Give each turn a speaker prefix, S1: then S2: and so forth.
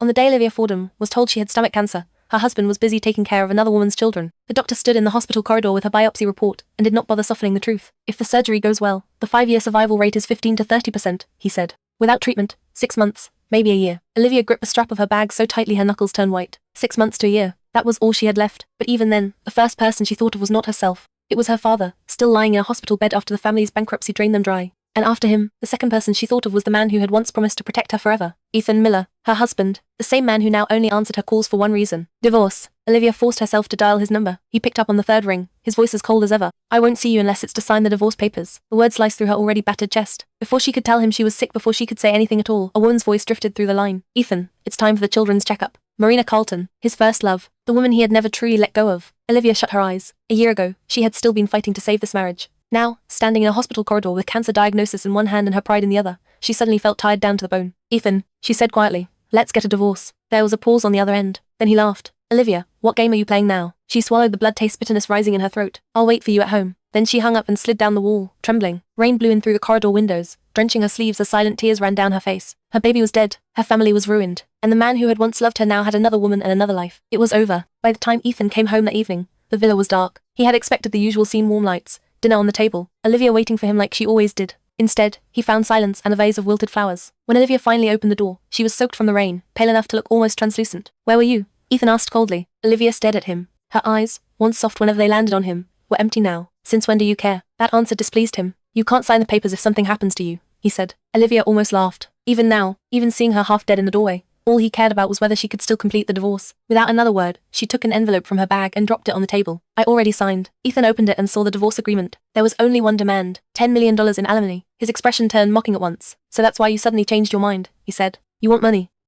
S1: On the day Olivia Fordham was told she had stomach cancer, her husband was busy taking care of another woman's children. The doctor stood in the hospital corridor with her biopsy report and did not bother softening the truth. If the surgery goes well, the 5-year survival rate is 15 to 30%, he said. Without treatment, 6 months, maybe a year. Olivia gripped the strap of her bag so tightly her knuckles turned white. 6 months to a year. That was all she had left. But even then, the first person she thought of was not herself. It was her father, still lying in a hospital bed after the family's bankruptcy drained them dry. And after him, the second person she thought of was the man who had once promised to protect her forever. Ethan Miller, her husband, the same man who now only answered her calls for one reason: divorce. Olivia forced herself to dial his number. He picked up on the third ring, his voice as cold as ever. "I won't see you unless it's to sign the divorce papers." The word sliced through her already battered chest. Before she could tell him she was sick, before she could say anything at all, a woman's voice drifted through the line. "Ethan, it's time for the children's checkup." Marina Carlton, his first love, the woman he had never truly let go of. Olivia shut her eyes. A year ago, she had still been fighting to save this marriage. Now, standing in a hospital corridor with cancer diagnosis in one hand and her pride in the other, she suddenly felt tired down to the bone. "Ethan," she said quietly, "let's get a divorce." There was a pause on the other end. Then he laughed. "Olivia, what game are you playing now?" She swallowed, the blood taste bitterness rising in her throat. "I'll wait for you at home." Then she hung up and slid down the wall, trembling. Rain blew in through the corridor windows, drenching her sleeves as silent tears ran down her face. Her baby was dead, her family was ruined, and the man who had once loved her now had another woman and another life. It was over. By the time Ethan came home that evening, the villa was dark. He had expected the usual scene: warm lights, dinner on the table, Olivia waiting for him like she always did. Instead, he found silence and a vase of wilted flowers. When Olivia finally opened the door, she was soaked from the rain, pale enough to look almost translucent. "Where were you?" Ethan asked coldly. Olivia stared at him. Her eyes, once soft whenever they landed on him, were empty now. "Since when do you care?" That answer displeased him. "You can't sign the papers if something happens to you," he said. Olivia almost laughed. Even now, even seeing her half dead in the doorway, all he cared about was whether she could still complete the divorce. Without another word, she took an envelope from her bag and dropped it on the table. "I already signed." Ethan opened it and saw the divorce agreement. There was only one demand: $10 million in alimony. His expression turned mocking at once. "So that's why you suddenly changed your mind," he said. "You want money."